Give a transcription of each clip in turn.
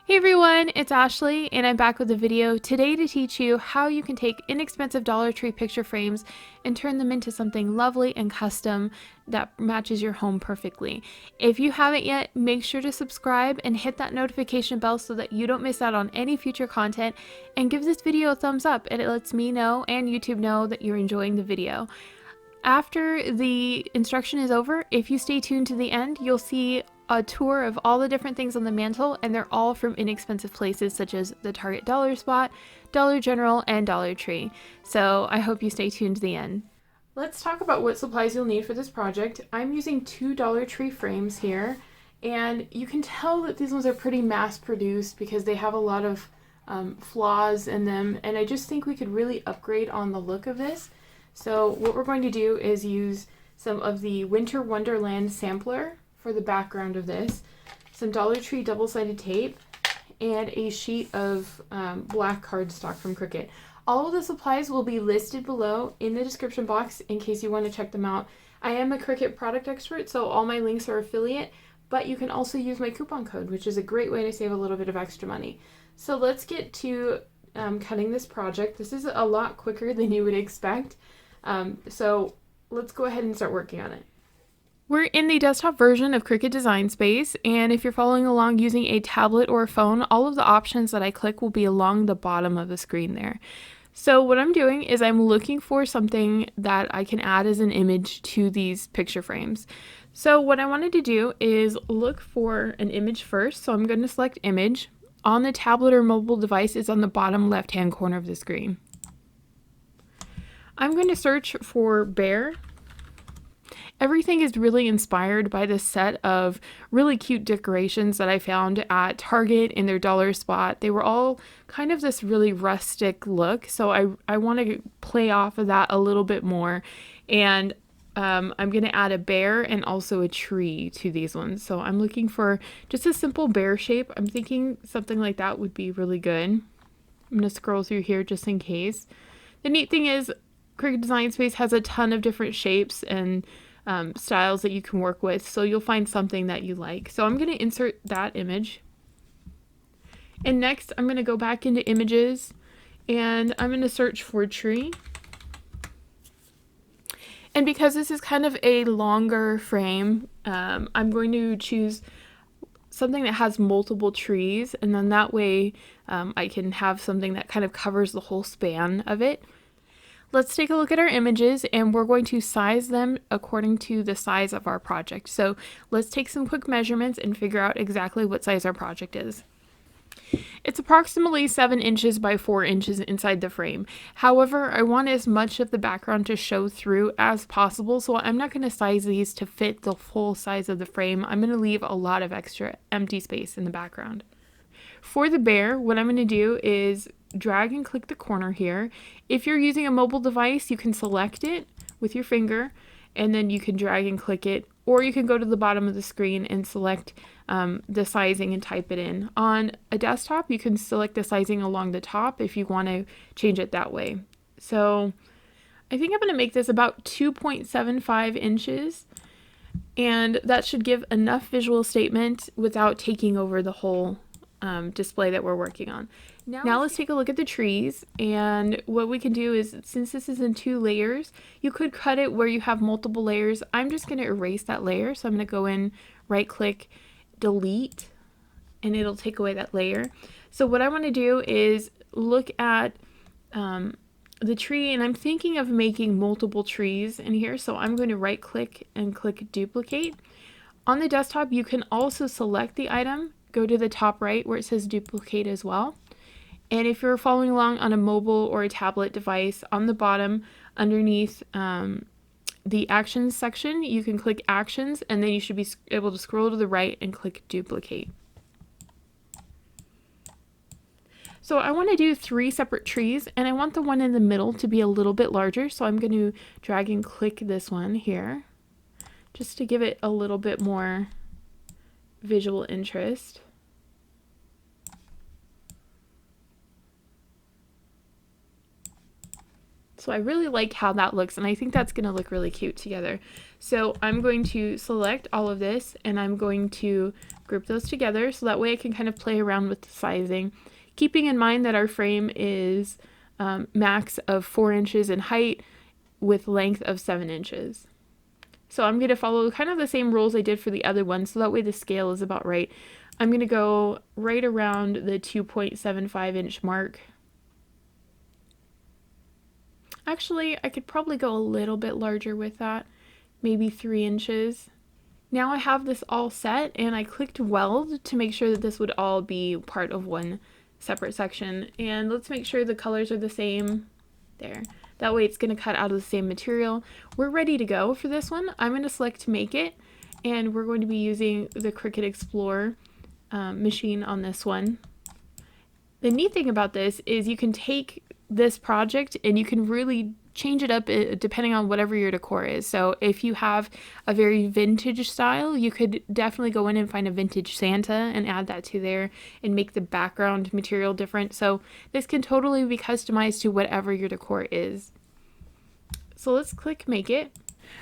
Hey everyone, it's Ashley and I'm back with a video today to teach you how you can take inexpensive Dollar Tree picture frames and turn them into something lovely and custom that matches your home perfectly. If you haven't yet, make sure to subscribe and hit that notification bell so that you don't miss out on any future content, and give this video a thumbs up and it lets me know and YouTube know that you're enjoying the video. After the instruction is over, if you stay tuned to the end, you'll see a tour of all the different things on the mantle, and they're all from inexpensive places such as the Target Dollar Spot, Dollar General, and Dollar Tree. So I hope you stay tuned to the end. Let's talk about what supplies you'll need for this project. I'm using 2 Dollar Tree frames here, and you can tell that these ones are pretty mass produced because they have a lot of flaws in them, and I just think we could really upgrade on the look of this. So what we're going to do is use some of the Winter Wonderland sampler for the background of this, some Dollar Tree double-sided tape, and a sheet of black cardstock from Cricut. All of the supplies will be listed below in the description box in case you want to check them out. I am a Cricut product expert, so all my links are affiliate, but you can also use my coupon code, which is a great way to save a little bit of extra money. So let's get to cutting this project. This is a lot quicker than you would expect. So let's go ahead and start working on it. We're in the desktop version of Cricut Design Space, and if you're following along using a tablet or a phone, all of the options that I click will be along the bottom of the screen there. So what I'm doing is I'm looking for something that I can add as an image to these picture frames. So what I wanted to do is look for an image first, so I'm going to select Image. On the tablet or mobile device is on the bottom left-hand corner of the screen. I'm going to search for bear. Everything is really inspired by this set of really cute decorations that I found at Target in their dollar spot. They were all kind of this really rustic look, so I want to play off of that a little bit more. And I'm going to add a bear and also a tree to these ones. So I'm looking for just a simple bear shape. I'm thinking something like that would be really good. I'm going to scroll through here just in case. The neat thing is Cricut Design Space has a ton of different shapes and styles that you can work with, so you'll find something that you like. So I'm going to insert that image, and next I'm going to go back into images and I'm going to search for tree. And because this is kind of a longer frame, I'm going to choose something that has multiple trees, and then that way I can have something that kind of covers the whole span of it. Let's take a look at our images, and we're going to size them according to the size of our project. So let's take some quick measurements and figure out exactly what size our project is. It's approximately 7 inches by 4 inches inside the frame. However, I want as much of the background to show through as possible, so I'm not going to size these to fit the full size of the frame. I'm going to leave a lot of extra empty space in the background. For the bear, what I'm going to do is drag and click the corner here. If you're using a mobile device, you can select it with your finger and then you can drag and click it, or you can go to the bottom of the screen and select the sizing and type it in. On a desktop, you can select the sizing along the top if you want to change it that way. So I think I'm going to make this about 2.75 inches, and that should give enough visual statement without taking over the whole display that we're working on. Now let's take a look at the trees, and what we can do is, since this is in 2 layers, you could cut it where you have multiple layers. I'm just going to erase that layer, so I'm going to go in, right click, delete, and it'll take away that layer. So what I want to do is look at the tree, and I'm thinking of making multiple trees in here, so I'm going to right click and click duplicate. On the desktop, you can also select the item, go to the top right where it says duplicate as well. And if you're following along on a mobile or a tablet device, on the bottom underneath the actions section, you can click actions, and then you should be able to scroll to the right and click duplicate. So I want to do 3 separate trees, and I want the one in the middle to be a little bit larger, so I'm going to drag and click this one here just to give it a little bit more visual interest. So I really like how that looks, and I think that's going to look really cute together. So I'm going to select all of this, and I'm going to group those together so that way I can kind of play around with the sizing, keeping in mind that our frame is max of 4 inches in height with length of 7 inches. So I'm going to follow kind of the same rules I did for the other one, so that way the scale is about right. I'm going to go right around the 2.75 inch mark. Actually, I could probably go a little bit larger with that, maybe 3 inches. Now I have this all set, and I clicked weld to make sure that this would all be part of one separate section. And let's make sure the colors are the same. There. That way it's going to cut out of the same material. We're ready to go for this one. I'm going to select Make It, and we're going to be using the Cricut Explorer machine on this one. The neat thing about this is you can take this project and you can really change it up depending on whatever your decor is. So if you have a very vintage style, you could definitely go in and find a vintage Santa and add that to there and make the background material different. So this can totally be customized to whatever your decor is. So let's click Make It.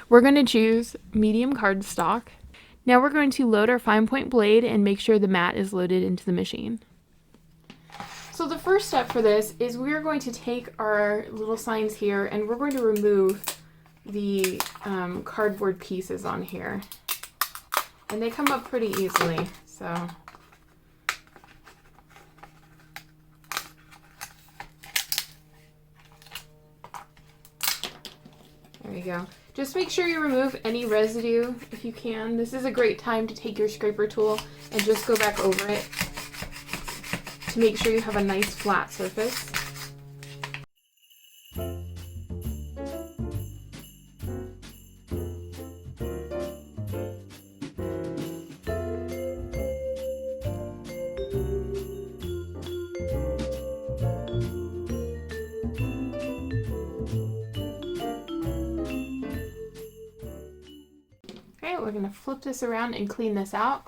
We're going to choose medium cardstock. Now we're going to load our fine point blade and make sure the mat is loaded into the machine. So the first step for this is we're going to take our little signs here and we're going to remove the cardboard pieces on here. And they come up pretty easily, so. There you go. Just make sure you remove any residue if you can. This is a great time to take your scraper tool and just go back over it to make sure you have a nice flat surface. Okay, we're going to flip this around and clean this out.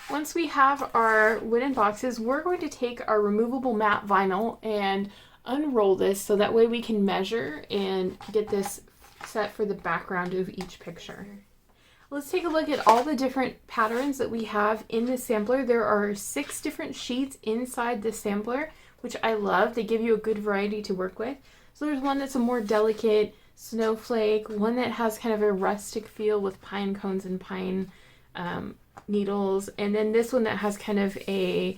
Once we have our wooden boxes, we're going to take our removable matte vinyl and unroll this so that way we can measure and get this set for the background of each picture. Let's take a look at all the different patterns that we have in this sampler. There are 6 different sheets inside this sampler, which I love. They give you a good variety to work with. So there's one that's a more delicate snowflake, one that has kind of a rustic feel with pine cones and pine needles, and then this one that has kind of a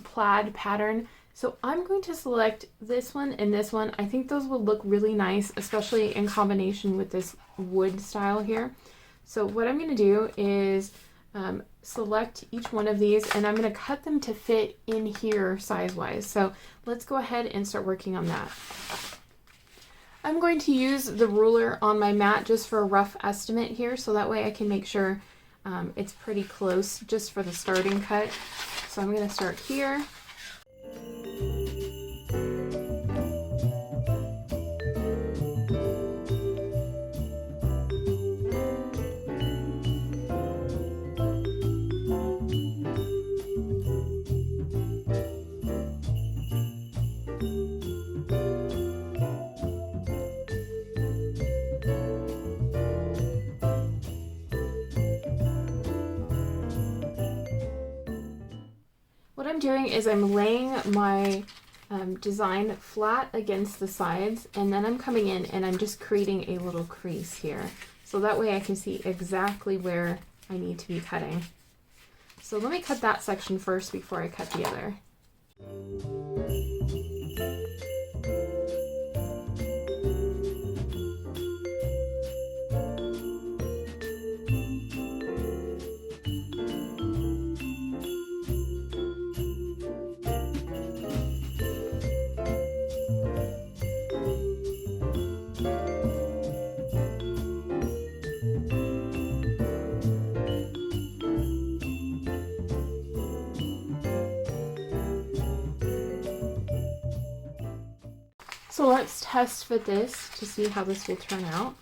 plaid pattern. So I'm going to select this one and this one. I think those will look really nice, especially in combination with this wood style here. So what I'm going to do is select each one of these, and I'm going to cut them to fit in here size-wise. So let's go ahead and start working on that. I'm going to use the ruler on my mat just for a rough estimate here, so that way I can make sure it's pretty close just for the starting cut. So I'm going to start here. What I'm doing is I'm laying my design flat against the sides, and then I'm coming in and I'm just creating a little crease here. So that way I can see exactly where I need to be cutting. So let me cut that section first before I cut the other. So let's test fit this to see how this will turn out.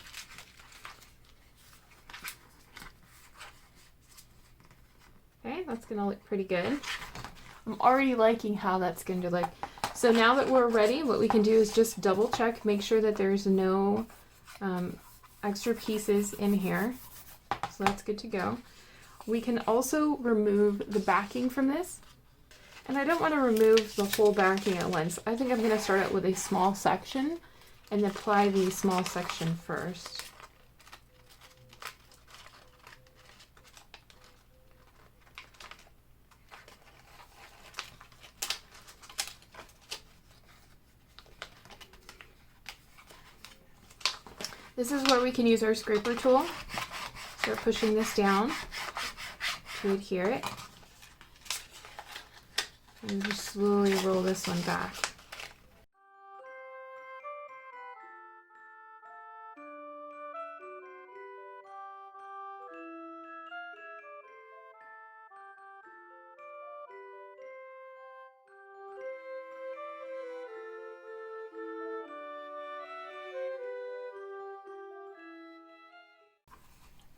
Okay, that's gonna look pretty good. I'm already liking how that's going to look. So now that we're ready, what we can do is just double check, make sure that there's no extra pieces in here. So that's good to go. We can also remove the backing from this. And I don't want to remove the whole backing at once. I think I'm going to start out with a small section and apply the small section first. This is where we can use our scraper tool. Start pushing this down to adhere it. And just slowly roll this one back.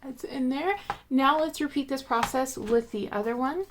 It's in there. Now let's repeat this process with the other one.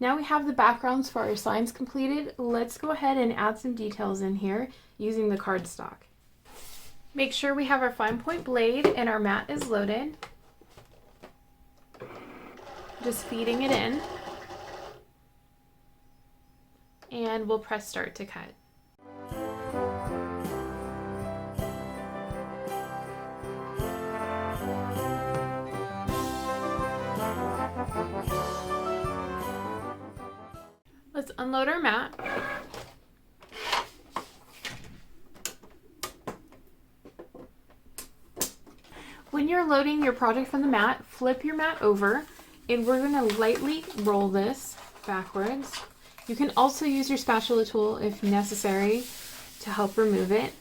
Now we have the backgrounds for our signs completed. Let's go ahead and add some details in here using the cardstock. Make sure we have our fine point blade and our mat is loaded. Just feeding it in. And we'll press start to cut. Let's unload our mat. When you're loading your project from the mat, flip your mat over and we're going to lightly roll this backwards. You can also use your spatula tool if necessary to help remove it.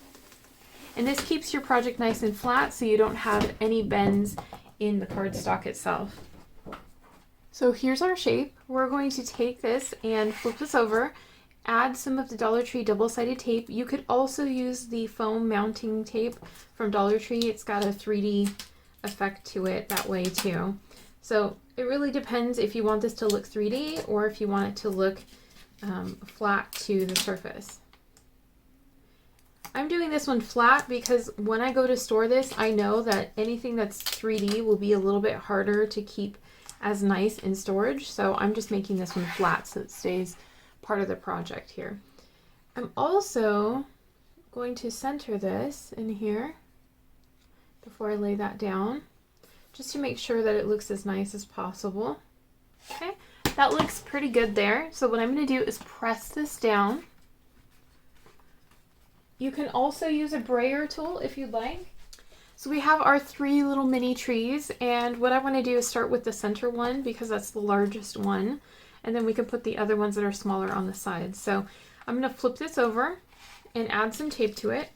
And this keeps your project nice and flat so you don't have any bends in the cardstock itself. So here's our shape. We're going to take this and flip this over, add some of the Dollar Tree double-sided tape. You could also use the foam mounting tape from Dollar Tree. It's got a 3D effect to it that way too. So it really depends if you want this to look 3D or if you want it to look flat to the surface. I'm doing this one flat because when I go to store this, I know that anything that's 3D will be a little bit harder to keep as nice in storage, so I'm just making this one flat so it stays part of the project here. I'm also going to center this in here before I lay that down, just to make sure that it looks as nice as possible. Okay, that looks pretty good there. So what I'm going to do is press this down. You can also use a brayer tool if you'd like. So we have our 3 little mini trees, and what I want to do is start with the center one because that's the largest one, and then we can put the other ones that are smaller on the sides. So I'm going to flip this over and add some tape to it.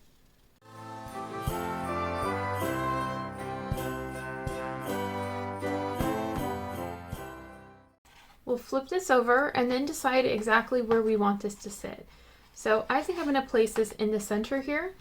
We'll flip this over and then decide exactly where we want this to sit. So I think I'm going to place this in the center here.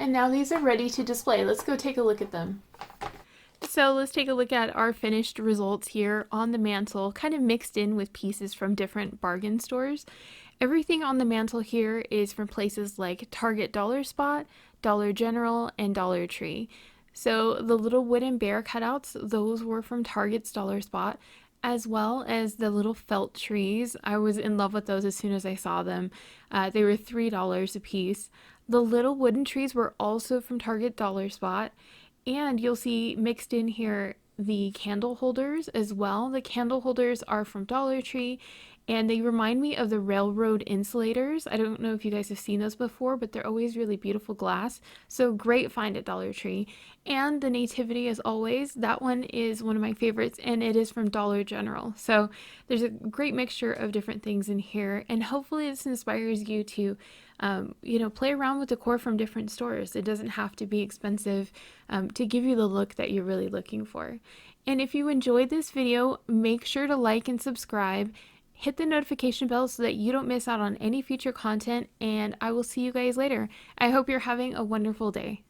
And now these are ready to display. Let's go take a look at them. So let's take a look at our finished results here on the mantle, kind of mixed in with pieces from different bargain stores. Everything on the mantle here is from places like Target Dollar Spot, Dollar General, and Dollar Tree. So the little wooden bear cutouts, those were from Target's Dollar Spot, as well as the little felt trees. I was in love with those as soon as I saw them. They were $3 a piece. The little wooden trees were also from Target Dollar Spot. And you'll see mixed in here the candle holders as well. The candle holders are from Dollar Tree, and they remind me of the railroad insulators. I don't know if you guys have seen those before, but they're always really beautiful glass. So great find at Dollar Tree. And the Nativity, as always, that one is one of my favorites, and it is from Dollar General. So there's a great mixture of different things in here, and hopefully this inspires you to play around with decor from different stores. It doesn't have to be expensive to give you the look that you're really looking for. And if you enjoyed this video, make sure to like and subscribe. Hit the notification bell so that you don't miss out on any future content, and I will see you guys later. I hope you're having a wonderful day.